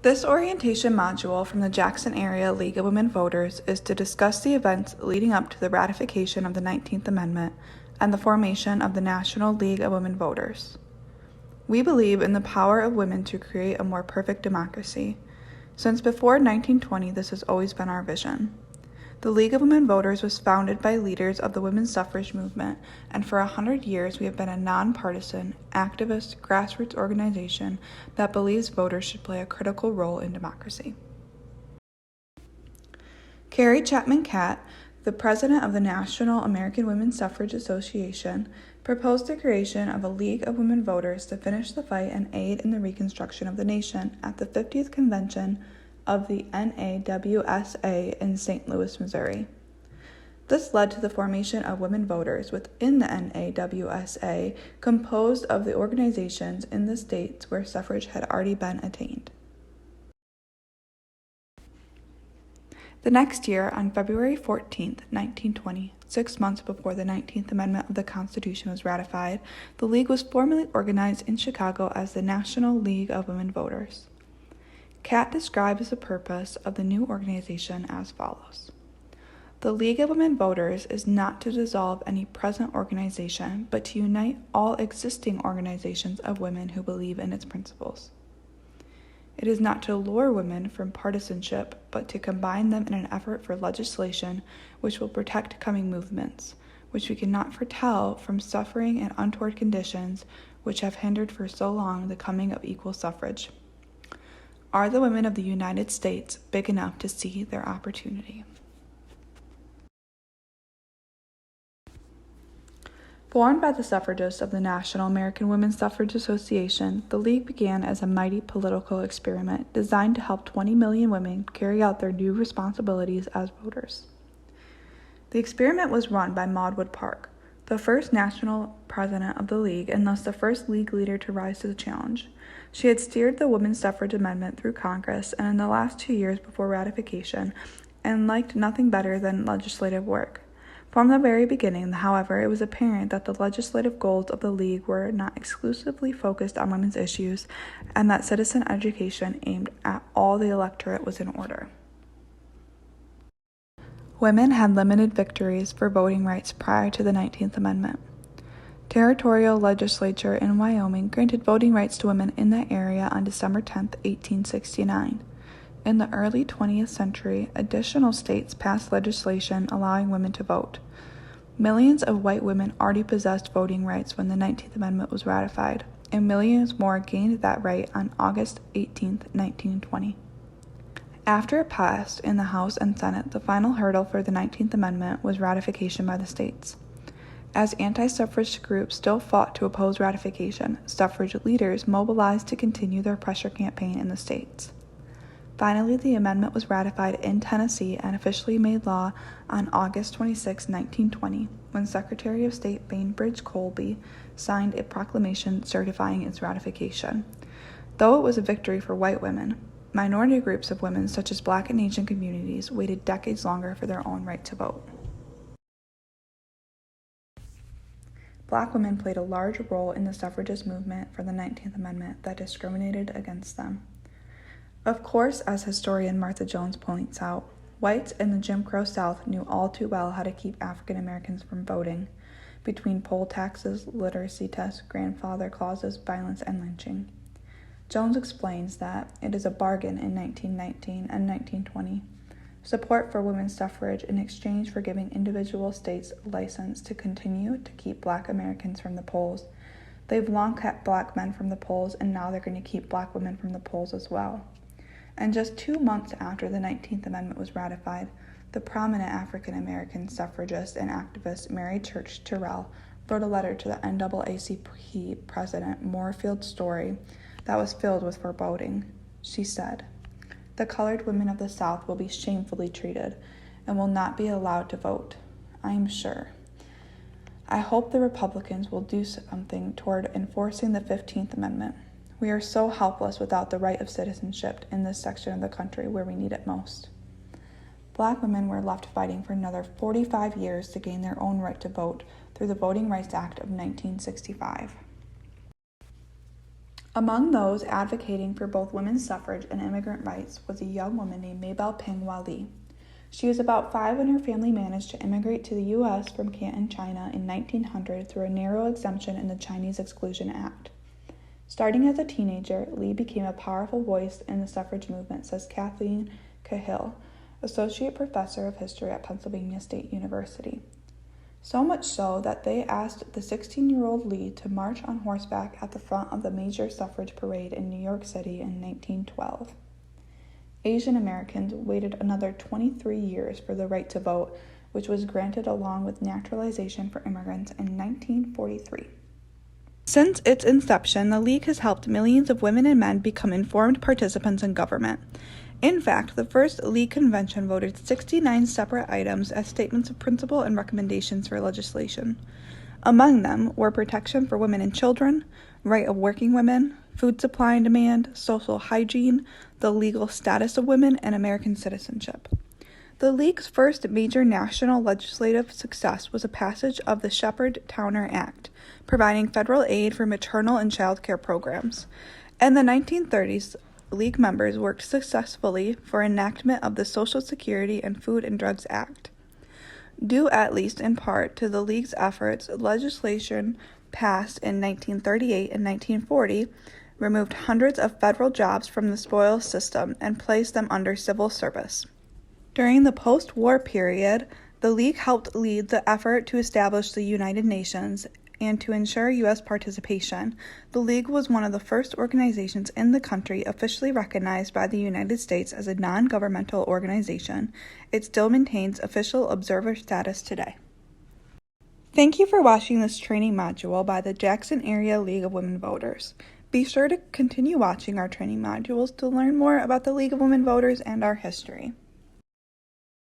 This orientation module from the Jackson Area League of Women Voters is to discuss the events leading up to the ratification of the 19th Amendment and the formation of the National League of Women Voters. We believe in the power of women to create a more perfect democracy. Since before 1920, this has always been our vision. The League of Women Voters was founded by leaders of the women's suffrage movement, and for 100 years we have been a nonpartisan, activist, grassroots organization that believes voters should play a critical role in democracy. Carrie Chapman Catt, the president of the National American Women's Suffrage Association, proposed the creation of a League of Women Voters to finish the fight and aid in the reconstruction of the nation at the 50th Convention of the NAWSA in St. Louis, Missouri. This led to the formation of women voters within the NAWSA, composed of the organizations in the states where suffrage had already been attained. The next year, on February 14, 1920, 6 months before the 19th Amendment of the Constitution was ratified, the League was formally organized in Chicago as the National League of Women Voters. Catt describes the purpose of the new organization as follows. The League of Women Voters is not to dissolve any present organization, but to unite all existing organizations of women who believe in its principles. It is not to lure women from partisanship, but to combine them in an effort for legislation which will protect coming movements, which we cannot foretell from suffering and untoward conditions which have hindered for so long the coming of equal suffrage. Are the women of the United States big enough to see their opportunity? Formed by the suffragists of the National American Women's Suffrage Association, the League began as a mighty political experiment designed to help 20 million women carry out their new responsibilities as voters. The experiment was run by Maud Wood Park, the first national president of the League and thus the first League leader to rise to the challenge. She had steered the women's suffrage amendment through Congress and in the last 2 years before ratification, and liked nothing better than legislative work. From the very beginning, however, it was apparent that the legislative goals of the League were not exclusively focused on women's issues, and that citizen education aimed at all the electorate was in order. Women had limited victories for voting rights prior to the 19th Amendment. Territorial legislature in Wyoming granted voting rights to women in that area on December 10, 1869. In the early 20th century, additional states passed legislation allowing women to vote. Millions of white women already possessed voting rights when the 19th Amendment was ratified, and millions more gained that right on August 18, 1920. After it passed in the House and Senate, the final hurdle for the 19th Amendment was ratification by the states. As anti-suffrage groups still fought to oppose ratification, suffrage leaders mobilized to continue their pressure campaign in the states. Finally, the amendment was ratified in Tennessee and officially made law on August 26, 1920, when Secretary of State Bainbridge Colby signed a proclamation certifying its ratification. Though it was a victory for white women, minority groups of women, such as Black and Asian communities, waited decades longer for their own right to vote. Black women played a large role in the suffragist movement for the 19th Amendment that discriminated against them. Of course, as historian Martha Jones points out, whites in the Jim Crow South knew all too well how to keep African Americans from voting, between poll taxes, literacy tests, grandfather clauses, violence, and lynching. Jones explains that it is a bargain in 1919 and 1920. Support for women's suffrage in exchange for giving individual states a license to continue to keep Black Americans from the polls. They've long kept Black men from the polls, and now they're going to keep Black women from the polls as well. And just 2 months after the 19th Amendment was ratified, the prominent African American suffragist and activist Mary Church Terrell wrote a letter to the NAACP President Moorfield Story that was filled with foreboding. She said, "The colored women of the South will be shamefully treated and will not be allowed to vote, I am sure. I hope the Republicans will do something toward enforcing the 15th Amendment. We are so helpless without the right of citizenship in this section of the country where we need it most." Black women were left fighting for another 45 years to gain their own right to vote through the Voting Rights Act of 1965. Among those advocating for both women's suffrage and immigrant rights was a young woman named Mabel Ping-Hua Lee. She was about 5 when her family managed to immigrate to the U.S. from Canton, China in 1900 through a narrow exemption in the Chinese Exclusion Act. Starting as a teenager, Lee became a powerful voice in the suffrage movement, says Kathleen Cahill, associate professor of history at Pennsylvania State University. So much so that they asked the 16-year-old Lee to march on horseback at the front of the major suffrage parade in New York City in 1912. Asian Americans waited another 23 years for the right to vote, which was granted along with naturalization for immigrants in 1943. Since its inception, the League has helped millions of women and men become informed participants in government. In fact, the first League convention voted 69 separate items as statements of principle and recommendations for legislation. Among them were protection for women and children, right of working women, food supply and demand, social hygiene, the legal status of women, and American citizenship. The League's first major national legislative success was a passage of the Shepard-Towner Act, providing federal aid for maternal and child care programs. In the 1930s, League members worked successfully for enactment of the Social Security and Food and Drugs Act. Due at least in part to the League's efforts, legislation passed in 1938 and 1940 removed hundreds of federal jobs from the spoils system and placed them under civil service. During the post-war period, the League helped lead the effort to establish the United Nations and to ensure U.S. participation. The League was one of the first organizations in the country officially recognized by the United States as a non-governmental organization. It still maintains official observer status today. Thank you for watching this training module by the Jackson Area League of Women Voters. Be sure to continue watching our training modules to learn more about the League of Women Voters and our history.